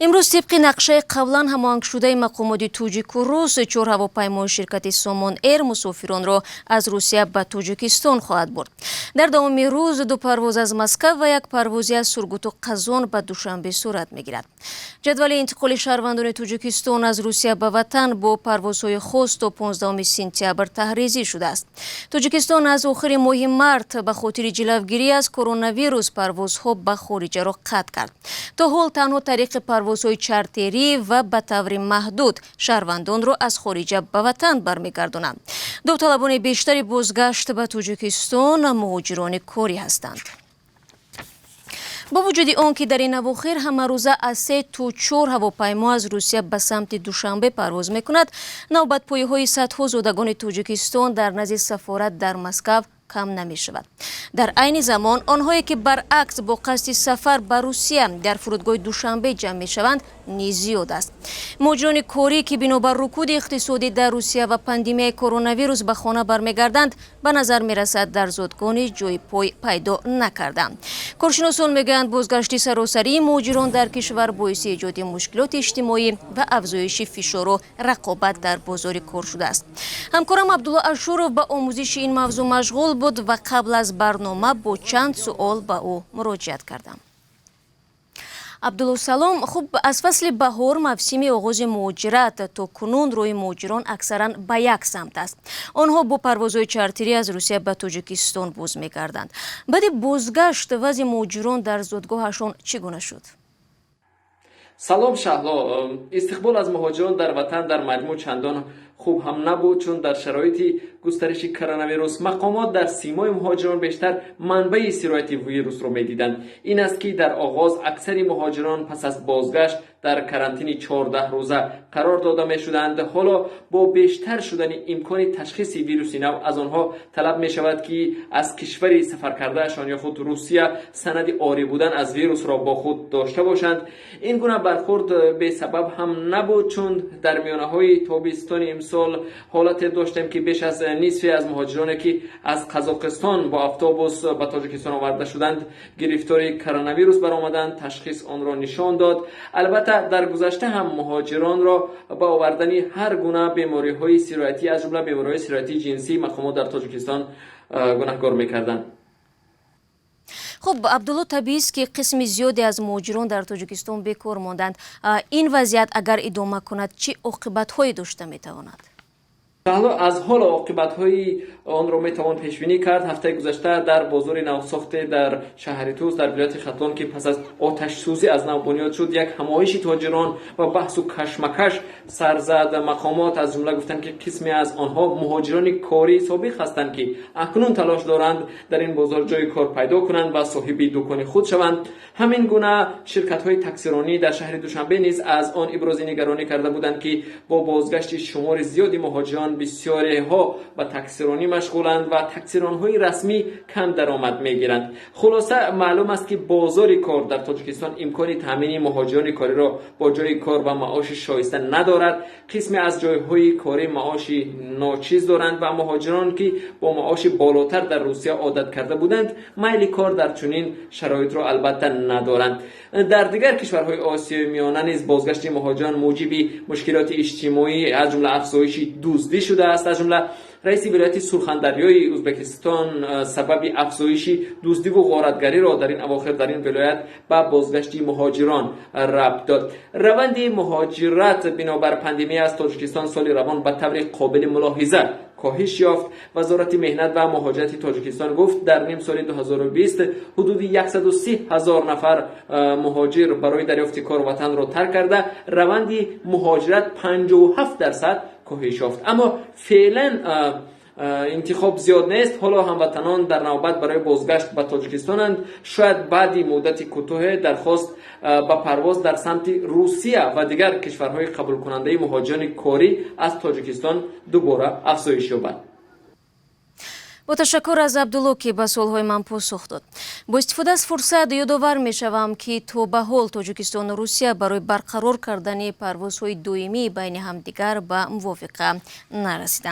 امروز طبق نقشه قبلا هماهنگ شده مقامات توجیک و روس 4 هواپیمای شرکت سامان ایر مسافران را از روسیه به تاجیکستان خواهد برد. در دوام روز 2 پرواز از مسکو و 1 پروازی از سورگوت و قزان به دوشنبه صورت میگیرد. جدول انتقال شهروندان تاجیکستان از روسیه به وطن با پروازهای خاص تا 15 سپتامبر تحریزی شده است. تاجیکستان از آخر ماه مارس به خاطر جلوگیری از کرونا ویروس پروازها به خارج را قطع کرد. تا حال تنها طریق پروازهای چارتری و به طور محدود شهروندان را از خارج به وطن برمیگردانند. داوطلبان بیشتری بازگشت به تاجیکستان مهاجران کاری هستند. با وجود آنکه در این اواخر همه روزه از 3 تا 4 هواپیما از روسیه به سمت دوشنبه پرواز میکند، نوبت پایه‌های صدها زادگان تاجیکستان در نزد سفارت در مسکو کم نمی شود. در عین زمان آنهایی که برعکس با قصد سفر به روسیه در فرودگاه دوشنبه جمع می شوند نیز زیاد است. مهاجران کاری که بنابر رکود اقتصادی در روسیه و پاندمی کرونا ویروس به خانه برمیگردند به نظر می رسد در زادگانی جای پای پیدا نکردند. کورشینوسون میگویند بازگشتی سراسرії مهاجران در کشور باعث ایجاد مشکلات اجتماعی و افزایش فشارو رقابت در بازاری کار شده است. همکارم عبدالله اشورов با آموزش این موضوع مشغول بود و قبل از برنامه با چند سوال به او مراجعت کردم. عبدالله سلام، خوب از فصل بهار موسم آغاز مهاجرت تا کنون روی مهاجران اکثرا به یک سمت است. آنها با پروازهای چارتری از روسیه به تاجیکستان باز می‌گردند. بعد بازگشت وضع مهاجران در زادگاهشان چگونه شد؟ سلام شهلا. استقبال از مهاجران در وطن در مجموع چندان خوب هم نبود، چون در شرایط گسترش کرونا ویروس مقامات در سیمای مهاجران بیشتر منبع سرایت ویروس رو میدیدند. این است که در آغاز اکثر مهاجران پس از بازگشت در کرانتین 14 روزه قرار داده می شدند. حالا با بیشتر شدن امکان تشخیص ویروس نو از آنها طلب می شود که از کشوری سفر کردهشان یا خود روسیه سند عاری بودن از ویروس را با خود داشته باشند. این گونه برخورد به سبب هم نبود، چون در میانه های تابستان امسال حالت داشتیم که بیش از نصف از مهاجرانی که از قزاقستان با اتوبوس به تاجیکستان آورده شدند گرفتار کرونا ویروس برآمدند. تشخیص آن را نشان داد. البته در گذشته هم مهاجران را با آوردن هر گونه بیماری‌های سرایتی از جمله بیماری‌های سرایتی جنسی مقامات در تاجیکستان گناهکار می‌کردند. خب عبدالله، طبیعی است که قسم زیادی از مهاجران در تاجیکستان بیکار ماندند. این وضعیت اگر ادامه کند چه عاقبت‌هایی داشته می‌تواند؟ از حال عاقبت‌های آن را میتوان پیش بینی کرد. هفته گذشته در بازار نوساخته در شهر توس در ولایت ختلان که پس از آتش سوزی از نو بنیاد شد، یک همایش تاجران و بحث و کشمکش سر زد. مقامات از جمله گفتند که قسمی از آنها مهاجران کاری سابق هستند که اکنون تلاش دارند در این بازار جای کار پیدا کنند و صاحب دکان خود شوند. همین گونه شرکت‌های تاکسیرانی در شهر دوشنبه نیز از آن ابراز نگرانی کرده بودند که با بازگشت شمار زیادی مهاجران بسیاری ها به تاکسیرانی مشغولند و تاکسیران‌های رسمی کم درآمد می‌گیرند. خلاصه معلوم است که بازار کار در تاجیکستان امکان تامین مهاجران کاری را با جای کار و معاش شایسته ندارد. قسمی از جای‌های کاری معاش ناچیز دارند و مهاجران که با معاش بالاتر در روسیه عادت کرده بودند میل کار در چنین شرایط را البته ندارند. در دیگر کشورهای آسیای میانه نیز بازگشت مهاجران موجب مشکلات اجتماعی از جمله افزایش دزدی شده است. از جمله رئیس ولایت سرخندریای ازبکستان سبب افزایش دزدی و غارتگری را در این اواخر در این ولایت به بازگشت مهاجران ربط داد. روند مهاجرت بنابر پاندمی از تاجیکستان سال روان به طور قابل ملاحظه کاهش یافت. وزارت مهنت و مهاجرت تاجیکستان گفت در نیم سال 2020 حدود 130,000 نفر مهاجر برای دریافت کار وطن را ترک کرده روند مهاجرت 57% کاهش یافت. اما فعلا انتخاب زیاد نیست. حالا هموطنان در نوبت برای بازگشت به تاجیکستانند. شاید بعد مدت کوتاه درخواست با پرواز در سمت روسیه و دیگر کشورهای قبول کننده مهاجران کاری از تاجیکستان دوباره افزایش یابد. با تشکر از عبدالله که به سوالهای من پاسخ داد. با استفاده از فرصت یادآور میشوم که تا به حال تاجیکستان و روسیه برای برقرار کردن پروازهای دائمی بین همدیگر به موافقه نرسیدند.